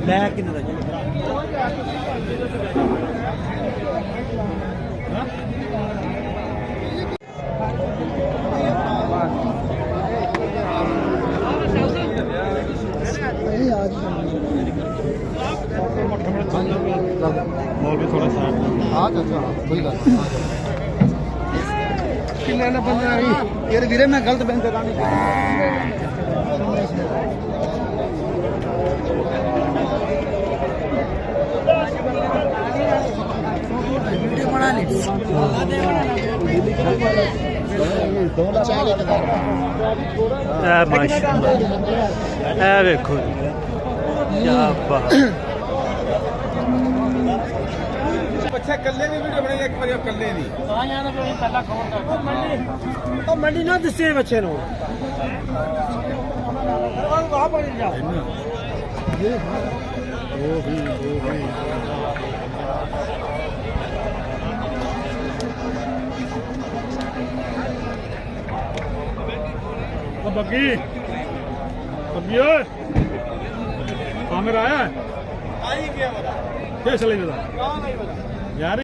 ਲੈ ਕਿੰਨੇ ਦਾ ਜੀ मॉल भी थोड़ा सा हाँ चाचा कोई गल लेना बंदा यार वीरे मैं गलत बैंक का नहीं वीडियो बना ली ਵੇਖੋ ਕੀ ਬਾਤ अच्छा कल्ले की वीडियो बनाई एक बार कल्ले दी हां यार पहला कौन कर मंडी ना दिसे बच्चे नो वहां पर जा वो बग्गी बग्गी ओए आमिर आया आई क्या बता क्या चले जरा यार